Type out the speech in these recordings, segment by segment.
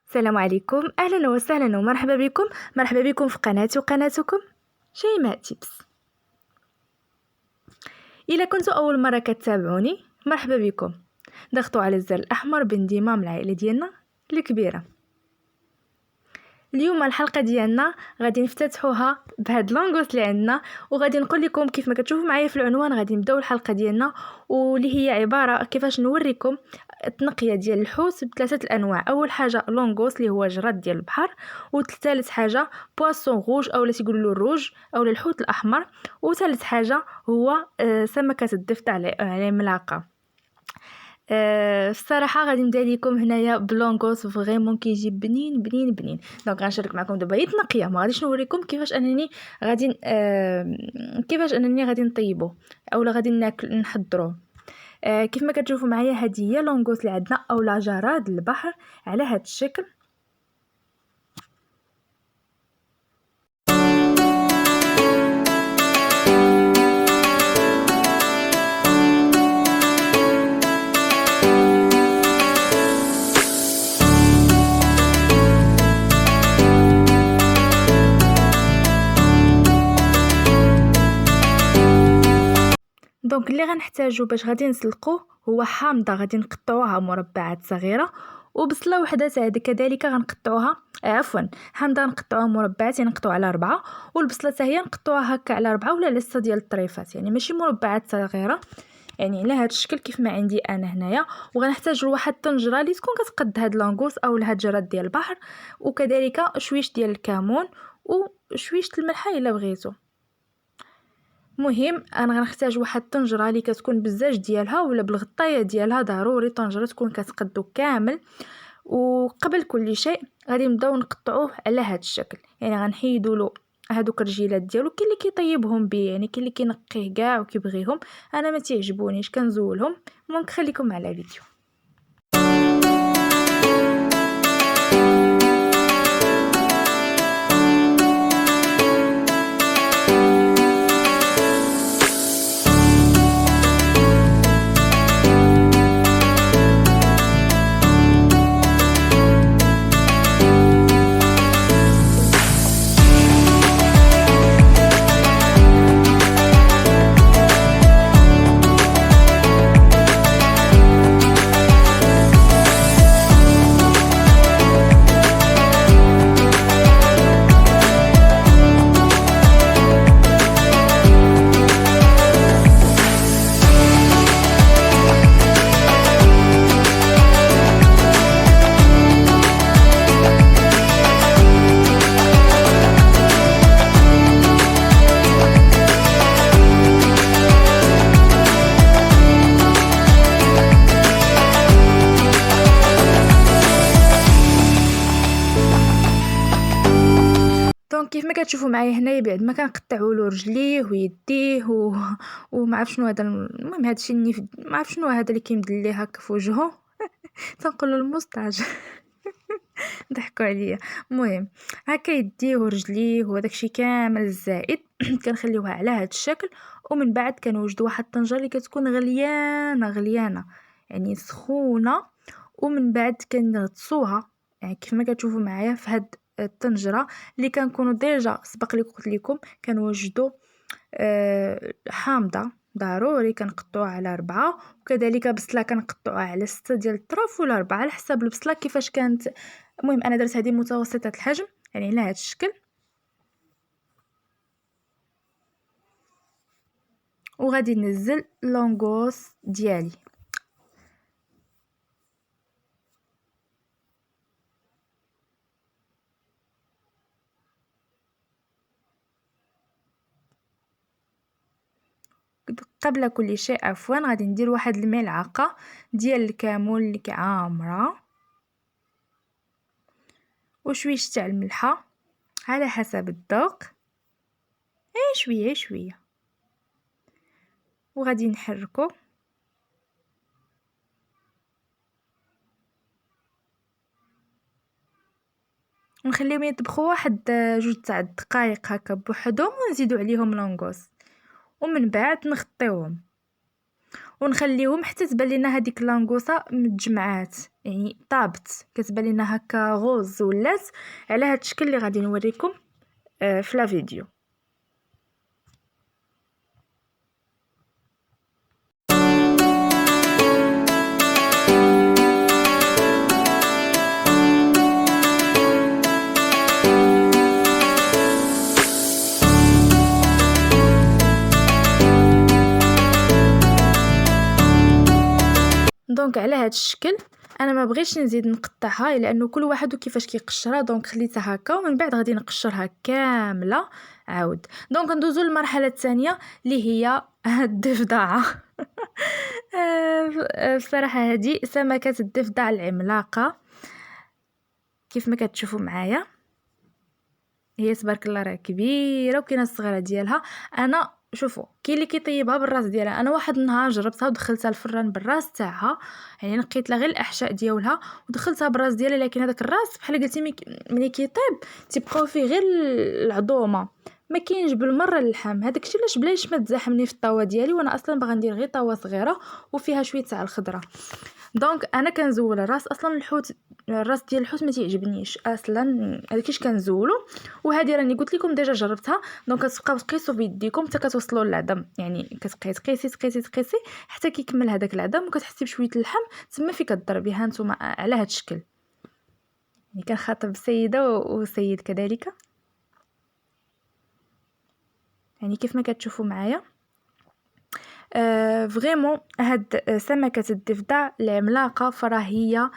السلام عليكم، اهلا وسهلا ومرحبا بكم. مرحبا بكم في قناتي وقناتكم شيماء تيبس. الا كنتوا اول مره كتابعوني مرحبا بكم. ضغطوا على الزر الاحمر بانضمام العائله ديالنا الكبيره. اليوم الحلقه ديالنا غادي نفتتحوها بهاد لونغوس اللي عندنا، وغادي نقول لكم كيف ما كتشوفوا معايا في العنوان غادي نبداو الحلقه ديالنا، واللي هي عباره كيفاش نوريكم التنقيه ديال الحوت بثلاثه الانواع. اول حاجه لونغوس اللي هو جراد ديال البحر، وثالث حاجه بواسون روج اولا تيقولوا له الروج اولا الحوت الاحمر، وثالث حاجه هو سمكه الضفدع على ملعقه. الصراحه غادي نبدا لكم هنايا بلونغوس فريمون كيجي بنين بنين بنين. دونك غنشارك معكم دابا هي التنقيه، ما غاديش نوريكم كيفاش انني غادي نطيبو اولا غادي نحضروه. كيف ما كتشوفوا معايا هذه هي لونغوس اللي عندنا اولا جراد البحر على هذا الشكل. دونك اللي غنحتاجو باش غادي نسلقوه هو حامضه غادي نقطعوها مربعات صغيره، وبصله وحده كذلك غنقطعوها حامضه نقطعوها مربعات، يعني نقطعوها على 4، والبصله حتى هي نقطعوها هكا على 4 ولا على 6 ديال الطريفات، يعني ماشي مربعات صغيره، يعني على هذا الشكل كيف ما عندي انا هنايا. وغنحتاج واحد الطنجره اللي تكون كتقد هاد لانغوس او هاد جراد ديال البحر، وكذلك شويش ديال الكمون وشويش الملح الا بغيتو. مهم انا غنحتاج واحد الطنجره اللي كتكون بالزاج ديالها ولا بالغطايه ديالها، ضروري طنجره تكون كتقدو كامل. وقبل كل شيء غادي نبداو نقطعوه على هذا الشكل، يعني غنحيدوا له هذوك الرجيلات ديالو. كاين اللي كيطيبهم بيه، يعني كاين اللي كينقيه كاع وكيبغيهم، انا ما تعجبونيش كنزولهم. ممكن خليكم على الفيديو. دونك كيف ما كتشوفوا معايا هنايا بعد ما كنقطعوا له رجليه ويديه وما عرف شنو هذا. المهم هذا الشيء ما عرف شنو هذا اللي كيمدل ليه هكا في وجهه تنقول له الموستاج ضحكوا عليا. المهم هكا يديه ورجليه وداك الشيء كامل الزائد كنخليوها على هذا الشكل. ومن بعد كنوجدوا واحد الطنجره اللي كتكون غليانه يعني سخونه، ومن بعد كنغطسوها، يعني كيف ما كتشوفوا معايا في هاد الطنجره اللي كنكونوا ديجا سبق لي قلت لكم كنوجدوا حامضه ضروري كنقطعوها على 4، وكذلك بصله كنقطعوها على 6 ديال الطرف ولا 4 على حسب البصله كيفاش كانت. المهم انا درت هذه متوسطه الحجم، يعني على هذا الشكل. وغادي ننزل لونغوس ديالي. قبل كل شيء غادي ندير واحد الملعقه ديال الكمون اللي عامره، وشويش تاع الملحه على حسب الذوق، شويه شويه. وغادي نحركو ونخليهم يطبخوا واحد 2 تاع الدقائق هكا بوحدهم، ونزيدوا عليهم لونغوس، ومن بعد نغطيوهم. ونخليهم حتى تبان لينا هذيك لانغوصه متجمعات، يعني طابت كتبان لينا هكا غوز ولات على هذا الشكل اللي غادي نوريكم في لا فيديو. دونك على هذا الشكل انا ما بغيتش نزيد نقطعها لانه كل واحد وكيفاش كيقشرها، دونك خليتها هكا ومن بعد غادي نقشرها كامله عاود. دونك ندوزو للمرحله الثانيه اللي هي الضفدعه. بصراحه هذه سمكه الضفدع العملاقه كيف ما كتشوفوا معايا، هي تبارك الله راه كبيره وكاينه الصغيره ديالها. انا شوفوا كاين اللي كيطيبها بالراس ديالها، انا واحد النهار جربتها ودخلتها الفران بالراس تاعها، يعني نقيت لها غير الاحشاء ديالها ودخلتها بالراس ديالها، لكن هذاك الراس بحال قلتي ملي كيطيب تيبقاو فيه غير العظومه، ما كاينش بالمره اللحم. هذاك الشيء علاش بلاش ما تزاحمني في الطاوه ديالي، وانا اصلا باغا ندير غير طاوه صغيره وفيها شويه تاع الخضره. دونك انا كنزول الراس، اصلا الحوت الراس ديال الحوت ما تيعجبنيش اصلا، هذاكيش كنزولو. وهذه راني قلت لكم ديجا جربتها. دونك كتبقاو تقيسوا بيديكم حتى كتوصلوا للعظم، يعني تقيسي حتى كيكمل هذاك العظم وكتحسي بشويه اللحم تما فين كضربي. ها نتوما على هذا الشكل، يعني كنخاطب سيده وسيد كذلك، يعني كيف ما كتشوفوا معايا. فريمون هاد سمكه الضفدع العملاقه فراهي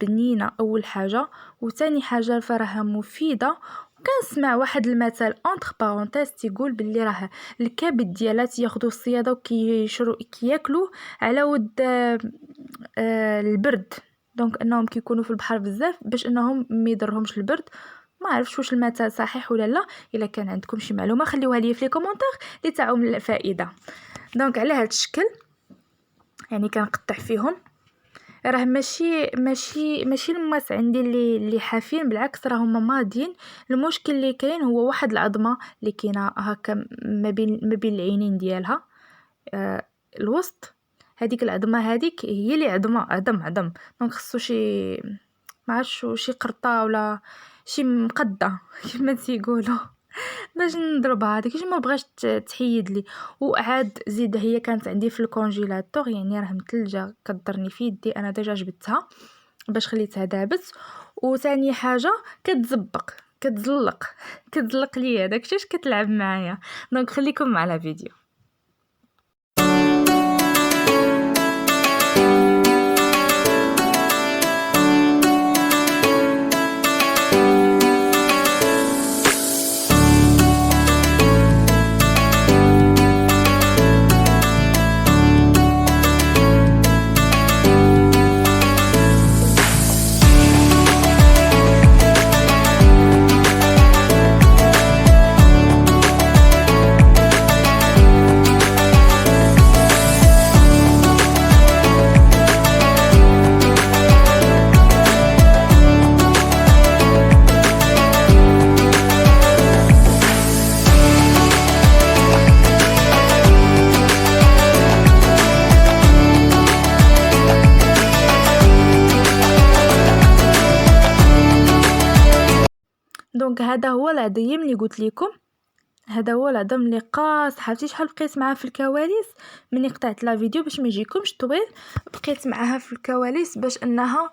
بنينه اول حاجه، وثاني حاجه فراها مفيده. وكنسمع واحد المثل اونتر بارونتيز تيقول باللي راه الكبد ديالها تياخذوا الصياده وكيشرو كياكلوا على ود البرد، دونك انهم كيكونوا في البحر بزاف باش انهم ما يضرهمش البرد. ما عرفتش واش المثل صحيح ولا لا، الا كان عندكم شي معلومه خليوها لي في لي كومونتير اللي تعاون الفائده. دونك على هذا الشكل يعني كنقطع فيهم، راه ماشي الماس عندي اللي حافين، بالعكس راه هما ماضيين. المشكل اللي كاين هو واحد العظمه اللي كاينه هكا ما بين العينين ديالها، الوسط. هذيك العظمه هذيك هي اللي عظم. دونك خصو شي ما عرفتش شي قرطه ولا شي مقده كما تيقولوا باش نضربها. داكشي ما بغاش تحيد لي. وعاد زيد هي كانت عندي في الكونجيلاتور، يعني راه مثلجه كضرني في يدي، انا ديجا جبتها باش خليتها دابت. وثاني حاجه كتزلق ليا داكشي اش كتلعب معايا. دونك خليكم مع لا فيديو. دونك هذا هو العظيم اللي قلت لكم، هذا هو العظم اللي قاص. عرفتي شحال بقيت معاه في الكواليس مني قطعت لا فيديو باش ما يجيكمش طويل؟ بقيت معاها في الكواليس باش انها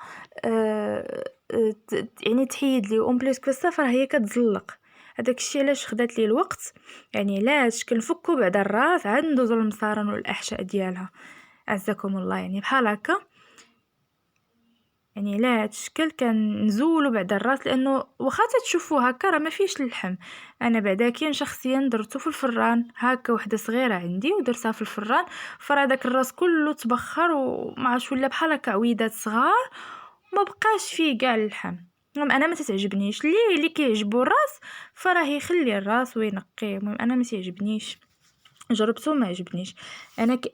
يعني تحيد لي. اون بليس كو راه هي كتزلق، هذاك الشيء علاش خدات لي الوقت. يعني علاش كنفكو بعد الراس عاد ندوزو للمصارن والاحشاء ديالها، عزكم الله. يعني بحال هكا، يعني على هذا الشكل كنزولو بعد الراس، لانه واخا تشوفوا هكا راه ما فيش اللحم. انا بعدا كاين شخصيا درتو في الفران هكا، وحده صغيره عندي ودرتها في الفران، فرا داك الراس كله تبخر وما عرفتش ولا بحال هكا عويدات صغار، ما بقاش فيه كاع اللحم. المهم انا ما تتعجبنيش اللي كيعجبو الراس فراه يخلي الراس وينقيه. المهم انا ما تيعجبنيش، جربته ما عجبنيش.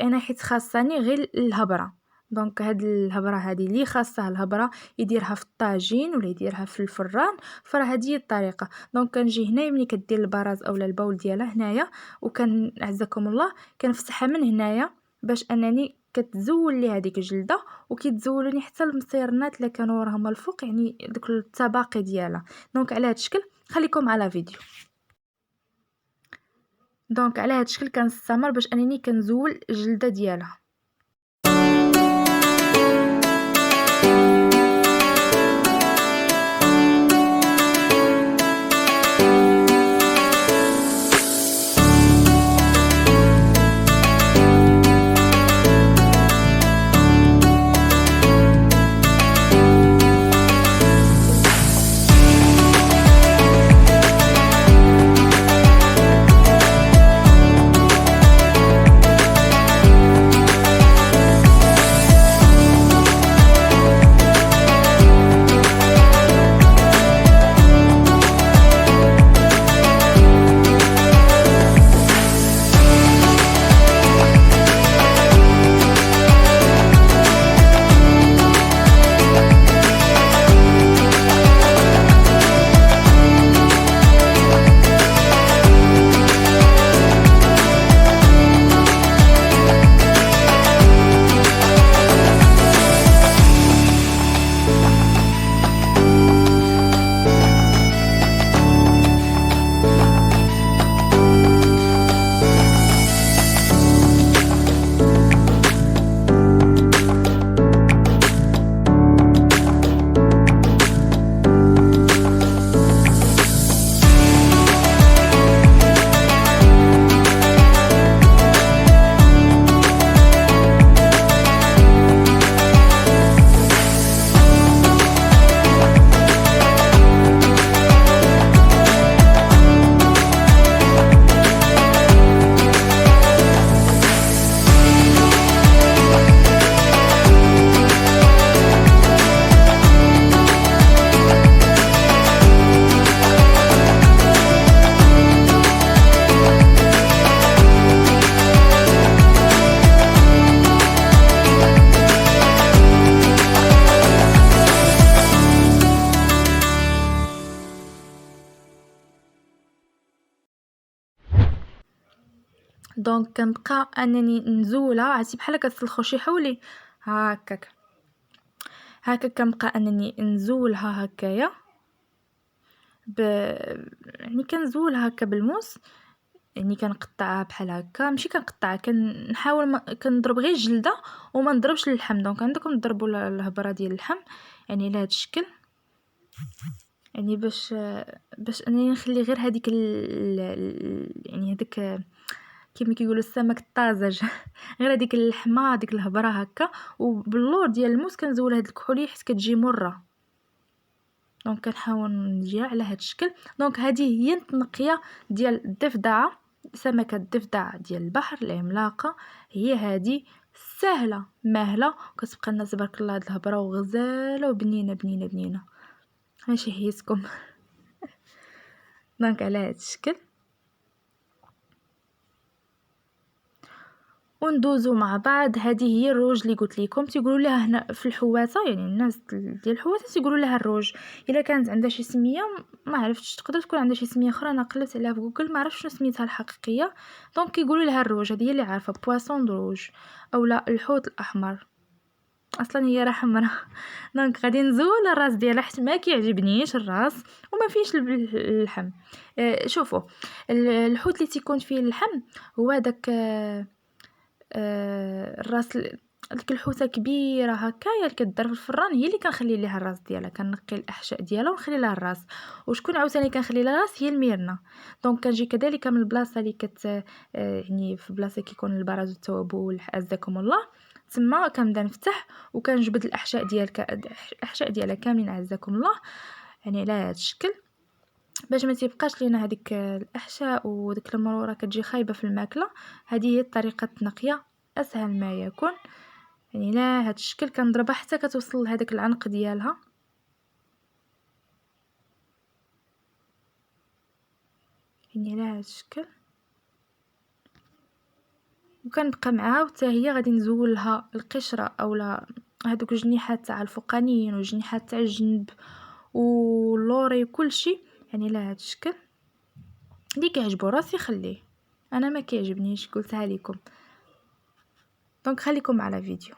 انا حيت خاصني غير الهبره. دونك هاد الهبره هذه اللي خاصها الهبره يديرها في الطاجين ولا يديرها في الفران، فراه هذه الطريقه. دونك كنجي هنا ملي كدير البراز اولا البول ديالها هنايا، وكان عزكم الله كنفتحها من هنايا باش انني كتزول لي هذيك الجلده، وكيتزولوني حتى المصيرنات اللي كانوا راهم الفوق، يعني دوك التباقي ديالها. دونك على هذا الشكل خليكم على فيديو. دونك على هذا الشكل كنستمر باش انني كنزول الجلده ديالها. دونك كنبقى انني نزولها، عرفتي بحال كتسلخو شي حولي هكاك، كنبقى انني نزولها هكايا يعني كنزولها هكا بالموس، يعني كنقطعها بحال هكا، ماشي كنقطعها، كنحاول كنضرب غير الجلده وما نضربش اللحم. دونك عندكم تضربوا الهبره ديال اللحم يعني لهذا الشكل، يعني باش انني نخلي غير هذيك يعني هذاك كيما كيقولوا السمك الطازج غير هذيك اللحمه، هذيك الهبره هكا، وباللور ديال الموس كنزول هاد الكحوليه حيت كتجي مره. دونك كنحاول نديرها على هاد الشكل. دونك هذه هي التنقيه ديال الضفدعه، سمكه الضفدع ديال البحر العملاقه. هي هذه سهله ماهله، وكتبقى لنا تبارك الله هاد الهبره وغزاله وبنينه بنينه بنينه، ماشي حياتكم. دونك على هاد الشكل وندوزو مع بعض. هذه هي الروج اللي قلت لكم، تيقولوا لها هنا في الحواته، يعني الناس ديال الحواته تيقولوا لها الروج. الا كانت عندها شي سميه ما عرفتش، تقدر تكون عندها شي سميه اخرى، انا قلت عليها في جوجل ما عرفتش شنو سميتها الحقيقيه. دونك كيقولوا لها الروج، هذه هي اللي عارفه، بواسون دروج اولا الحوت الاحمر، اصلا هي راه حمراء. دونك غادي نزول الراس ديالها حيت ما كيعجبنيش الراس وما فيش اللحم. شوفوا الحوت اللي تيكون فيه اللحم هو داك الراس، ديك الحوته كبيره هكايا اللي كدار في الفران، هي اللي كنخلي ليها الراس ديالها، كنقي الاحشاء ديالها ونخلي لها الراس. وشكون عاوتاني كنخلي لها الراس؟ هي الميرنه. دونك كنجي كذلك من البلاصه اللي يعني في بلاصه كيكون البرز والتوابل عزكم الله، تما كنبدا نفتح وكنجبد الاحشاء ديالها كاملين عزكم الله، يعني على هذا الشكل، باش ما تيبقاش لينا هذيك الاحشاء وديك المروره كتجي خايبه في الماكله. هذه هي طريقه التنقيه اسهل ما يكون، يعني لا هذا الشكل كنضربها حتى كتوصل لهذاك العنق ديالها، يعني لا هذا الشكل. وكنبقى معها حتى هي غادي نزولها القشره اولا هذوك الجنيحات تاع الفوقانيين والجنيحات تاع الجنب واللوري وكلشي، يعني لا هذا الشكل. اللي كيعجبو راسي خليه، انا ما كيعجبنيش، قلتها لكم. دونك خليكم مع لا فيديو.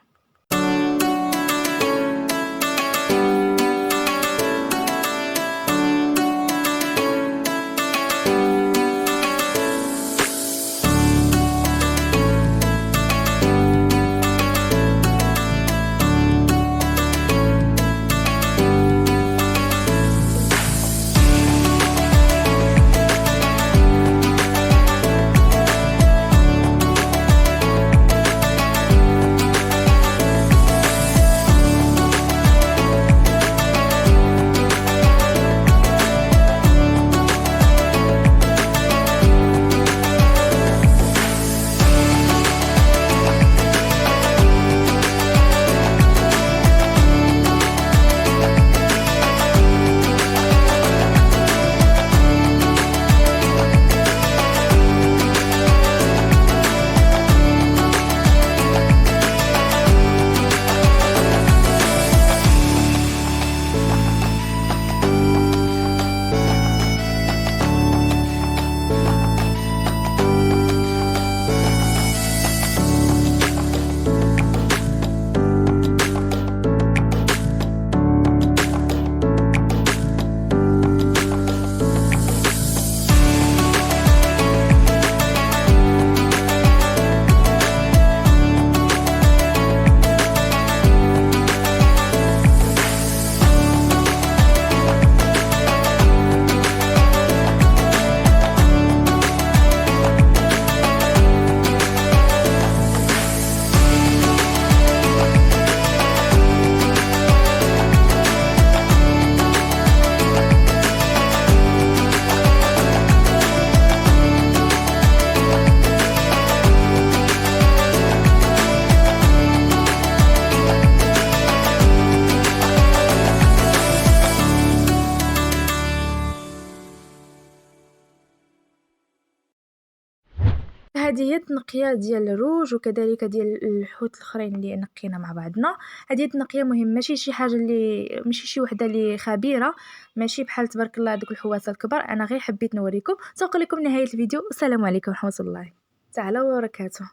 هذه هي التنقية ديال الروج وكذلك ديال الحوت الاخرين اللي نقينا مع بعضنا. هذه التنقية مهمة، ماشي شي حاجة اللي ماشي شي وحده اللي خبيرة، ماشي بحال تبارك الله دوك الحواسه الكبار. انا غير حبيت نوريكم، تنقول لكم نهاية الفيديو. السلام عليكم ورحمة الله تعالى وبركاته.